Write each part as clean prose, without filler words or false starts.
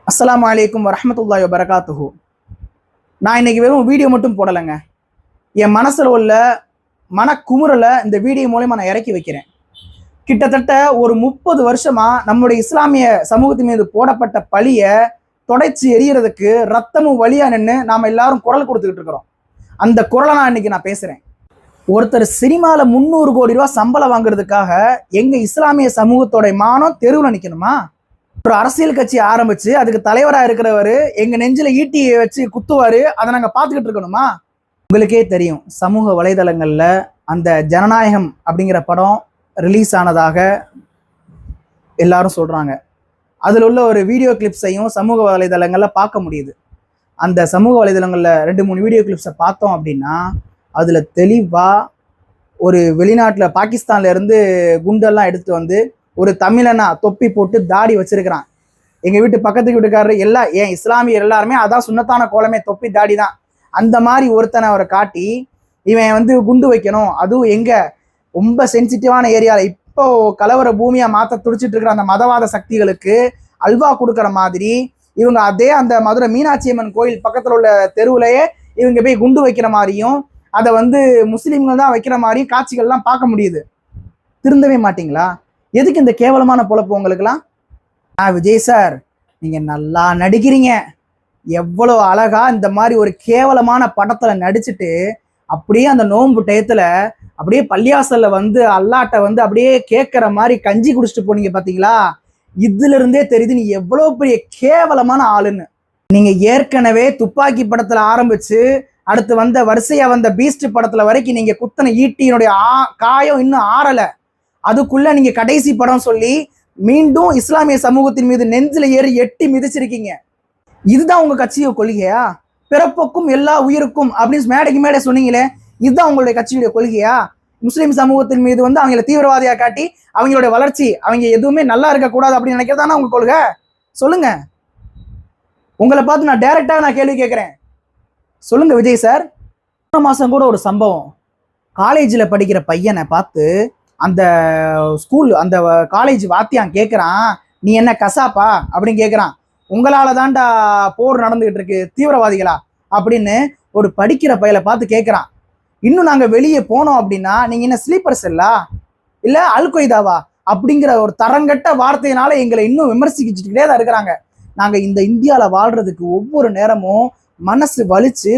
அஸ்ஸலாமு அலைக்கும் வரஹ்மத்துல்லாஹி வபரகாத்துஹு. நான் இன்னைக்கு வெறும் வீடியோ மட்டும் போடலைங்க. என் மனசில் உள்ள மனக்குமுறலை இந்த வீடியோ மூலமா நான் இறக்கி வைக்கிறேன். கிட்டத்தட்ட ஒரு 30 வருஷமா நம்முடைய இஸ்லாமிய சமூகத்தின் மீது போடப்பட்ட பழியை தொடச்சி எரியறதுக்கு ரத்தமும் வழியா நின்று நாம எல்லாரும் குரல் கொடுத்துக்கிட்டு இருக்கிறோம். அந்த குரலை நான் பேசுறேன். ஒருத்தர் சினிமாவில் 300 கோடி ரூபாய் சம்பளம் வாங்குறதுக்காக எங்க இஸ்லாமிய சமூகத்தோட மானம் தெருவில் நிற்கணுமா? ஒரு அரசியல் கட்சி ஆரம்பிச்சு அதுக்கு தலைவராக இருக்கிறவர் எங்க நெஞ்சில ஈட்டியை வச்சு குத்துவாரு, அதை நாங்கள் பார்த்துக்கிட்டு இருக்கணுமா? உங்களுக்கே தெரியும், சமூக வலைதளங்கள்ல அந்த ஜனநாயகம் அப்படிங்கிற படம் ரிலீஸ் ஆனதாக எல்லாரும் சொல்றாங்க. அதில் உள்ள ஒரு வீடியோ கிளிப்ஸையும் சமூக வலைதளங்கள்ல பார்க்க முடியுது. அந்த சமூக வலைதளங்கள்ல 2-3 வீடியோ கிளிப்ஸை பார்த்தோம் அப்படின்னா அதுல தெளிவா ஒரு வெளிநாட்டில் பாகிஸ்தான்ல இருந்து குண்டெல்லாம் எடுத்து வந்து ஒரு தமிழனா தொப்பி போட்டு தாடி வச்சிருக்கிறான். எங்க வீட்டு பக்கத்து வீட்டுக்காரர் எல்லாம் ஏன் இஸ்லாமியர் எல்லாருமே அதான் சுண்ணத்தான கோலமே தொப்பி தாடி தான். அந்த மாதிரி ஒருத்தனை அவரை காட்டி இவன் வந்து குண்டு வைக்கணும், அதுவும் எங்க ரொம்ப சென்சிட்டிவான ஏரியாவில் இப்போ கலவர பூமியா மாத்த துடிச்சிட்டு இருக்கிற அந்த மதவாத சக்திகளுக்கு அல்வா கொடுக்குற மாதிரி இவங்க அதே அந்த மதுரை மீனாட்சி அம்மன் கோயில் பக்கத்தில் உள்ள தெருவுலையே இவங்க போய் குண்டு வைக்கிற மாதிரியும் அதை வந்து முஸ்லீம்கள் தான் வைக்கிற மாதிரியும் காட்சிகள்லாம் பார்க்க முடியுது. திருந்தவே மாட்டீங்களா? எதுக்கு இந்த கேவலமான பொழப்பு உங்களுக்குலாம்? விஜய் சார், நீங்க நல்லா நடிக்கிறீங்க, எவ்வளோ அழகா இந்த மாதிரி ஒரு கேவலமான படத்துல நடிச்சுட்டு அப்படியே அந்த நோன்பு டயத்துல அப்படியே பள்ளியாசல்ல வந்து அல்லாட்ட வந்து அப்படியே கேட்கற மாதிரி கஞ்சி குடிச்சிட்டு போனீங்க பாத்தீங்களா? இதுல இருந்தே தெரியுது நீ எவ்வளவு பெரிய கேவலமான ஆளுன்னு. நீங்க ஏற்கனவே துப்பாக்கி படத்துல ஆரம்பிச்சு அடுத்து வந்த வரிசையா வந்த பீஸ்ட் படத்துல வரைக்கும் நீங்க குத்தன ஈட்டியினுடைய காயம் இன்னும் ஆறல. அதுக்குள்ள நீங்க கடைசி படம் சொல்லி மீண்டும் இஸ்லாமிய சமூகத்தின் மீது நெஞ்சில ஏறி எட்டி மிதிச்சிருக்கீங்க. இதுதான் உங்க கட்சியோட கொள்கையா? பிறப்புக்கும் எல்லா உயிருக்கும் அப்படின்னு மேடைக்கு மேடை சொன்னீங்களே, இதுதான் உங்களுடைய கட்சியுடைய கொள்கையா? முஸ்லீம் சமூகத்தின் மீது வந்து அவங்களை தீவிரவாதியா காட்டி அவங்களுடைய வளர்ச்சி அவங்க எதுவுமே நல்லா இருக்கக்கூடாது அப்படின்னு நினைக்கிறதானா உங்க கொள்கை? சொல்லுங்க. உங்களை பார்த்து நான் டைரக்டா கேள்வி கேட்கிறேன். சொல்லுங்க விஜய் சார். போன மாசம் கூட ஒரு சம்பவம், காலேஜில் படிக்கிற பையனை பார்த்து அந்த ஸ்கூல் அந்த காலேஜ் வாத்தியான் கேட்குறான், நீ என்ன கசாப்பா அப்படின்னு கேட்குறான். உங்களால தான்டா போர் நடந்துகிட்டு இருக்கு, தீவிரவாதிகளா அப்படின்னு ஒரு படிக்கிற பையலை பார்த்து கேட்குறான். இன்னும் நாங்கள் வெளியே போனோம் அப்படின்னா நீங்க என்ன ஸ்லீப்பர் செல்லா இல்லை அல்கொய்தாவா அப்படிங்கிற ஒரு தரங்கட்ட வார்த்தையினால எங்களை இன்னும் விமர்சிக்கிட்டே தான் இருக்கிறாங்க. நாங்கள் இந்த இந்தியாவில் வாழ்றதுக்கு ஒவ்வொரு நேரமும் மனசு வலிச்சு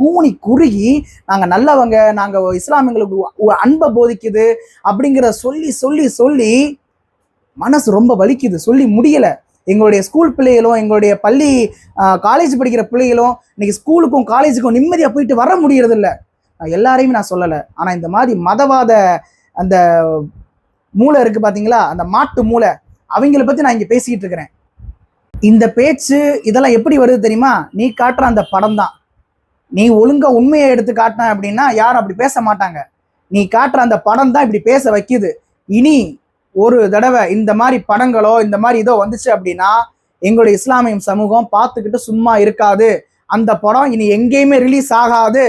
கூணி குறுகி நாங்கள் நல்லவங்க, நாங்கள் இஸ்லாமியங்களுக்கு அன்பை போதிக்குது அப்படிங்கிற சொல்லி சொல்லி சொல்லி மனசு ரொம்ப வலிக்குது, சொல்லி முடியல. எங்களுடைய ஸ்கூல் பிள்ளைகளும் எங்களுடைய பள்ளி காலேஜ் படிக்கிற பிள்ளைகளும் இன்னைக்கு ஸ்கூலுக்கும் காலேஜுக்கும் நிம்மதியாக போயிட்டு வர முடியறது இல்லை. எல்லாரையுமே நான் சொல்லலை, ஆனால் இந்த மாதிரி மதவாத அந்த மூளை இருக்கு பார்த்தீங்களா, அந்த மாட்டு மூளை, அவங்கள பற்றி நான் இங்கே பேசிக்கிட்டு இருக்கிறேன். இந்த பேச்சு இதெல்லாம் எப்படி வருது தெரியுமா? நீ காட்டுற அந்த படம் தான். நீ ஒழுங்கா உண்மையை எடுத்து காட்டின அப்படின்னா யாரும் அப்படி பேச மாட்டாங்க. நீ காட்டுற அந்த படம் தான் இப்படி பேச வைக்குது. இனி ஒரு தடவை இந்த மாதிரி படங்களோ இந்த மாதிரி இதோ வந்துச்சு அப்படின்னா எங்களுடைய இஸ்லாமிய சமூகம் பார்த்துக்கிட்டு சும்மா இருக்காது. அந்த படம் இனி எங்கேயுமே ரிலீஸ் ஆகாது.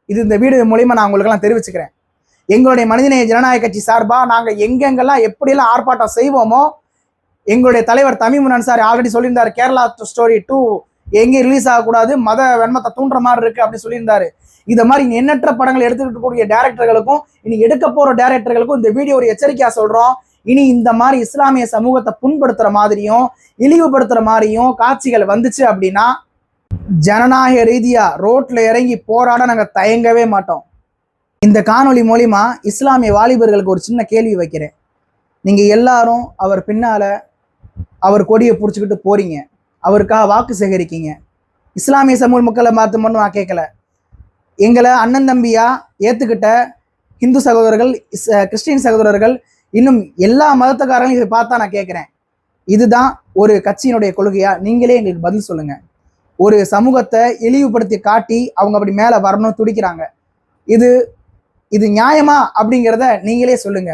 இது இந்த வீடியோ மூலியமா நான் உங்களுக்கெல்லாம் தெரிவிச்சுக்கிறேன். எங்களுடைய மனிதநேய ஜனநாயக கட்சி சார்பா நாங்கள் எங்கெங்கெல்லாம் எப்படியெல்லாம் ஆர்ப்பாட்டம் செய்வோமோ, எங்களுடைய தலைவர் தமிமுன் அன்சாரி ஆல்ரெடி சொல்லியிருந்தாரு, கேரளா ஸ்டோரி 2 எங்கேயும் ரிலீஸ் ஆகக்கூடாது, மத வெண்மத்தை தூண்டுற மாதிரி இருக்கு அப்படின்னு சொல்லியிருந்தாரு. இதை மாதிரி எண்ணற்ற படங்கள் எடுத்துக்கிட்டு கூடிய டைரக்டர்களுக்கும் இனி எடுக்க போற டைரக்டர்களுக்கும் இந்த வீடியோ ஒரு எச்சரிக்கையா சொல்றோம். இனி இந்த மாதிரி இஸ்லாமிய சமூகத்தை புண்படுத்துற மாதிரியும் இழிவுபடுத்துற மாதிரியும் காட்சிகள் வந்துச்சு அப்படின்னா ஜனநாயக ரீதியா ரோட்ல இறங்கி போராட நாங்க தயங்கவே மாட்டோம். இந்த காணொலி மூலியமா இஸ்லாமிய வாலிபர்களுக்கு ஒரு சின்ன கேள்வி வைக்கிறேன். நீங்க எல்லாரும் அவர் பின்னால அவர் கொடியை பிடிச்சிக்கிட்டு போறீங்க, அவருக்காக வாக்கு சேகரிக்கீங்க. இஸ்லாமிய சமூக மக்களை பார்த்து மட்டும் நான் கேட்கல, எங்களை அண்ணன் தம்பியா ஏத்துக்கிட்ட இந்து சகோதரர்கள், கிறிஸ்டின் சகோதரர்கள், இன்னும் எல்லா மதத்துக்காரங்களும் இதை பார்த்தா நான் கேட்குறேன், இதுதான் ஒரு கட்சியினுடைய கொள்கையா? நீங்களே எங்களுக்கு பதில் சொல்லுங்க. ஒரு சமூகத்தை இழிவுபடுத்தி காட்டி அவங்க அப்படி மேலே வரணும்னு துடிக்கிறாங்க. இது நியாயமா அப்படிங்கிறத நீங்களே சொல்லுங்க.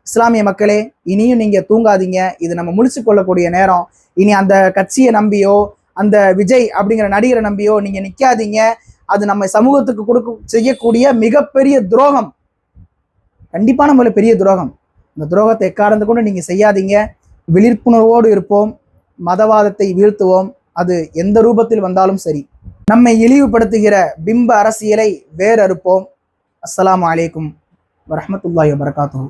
இஸ்லாமிய மக்களே, இனியும் நீங்க தூங்காதீங்க. இது நம்ம முழிச்சு கொள்ளக்கூடிய நேரம். இனி அந்த கட்சியை நம்பியோ அந்த விஜய் அப்படிங்கிற நடிகரை நம்பியோ நீங்க நிக்காதீங்க. அது நம்ம சமூகத்துக்கு செய்யக்கூடிய மிகப்பெரிய துரோகம், கண்டிப்பான முறையில் பெரிய துரோகம். இந்த துரோகத்தை எக்காரணத்தை கொண்டு நீங்க செய்யாதீங்க. விழிப்புணர்வோடு இருப்போம். மதவாதத்தை வீழ்த்துவோம். அது எந்த ரூபத்தில் வந்தாலும் சரி. நம்மை இழிவுபடுத்துகிற பிம்ப அரசியலை வேறறுப்போம். அஸ்ஸலாமு அலைக்கும் வரஹ்மத்துல்லாஹி வபரகாத்துஹு.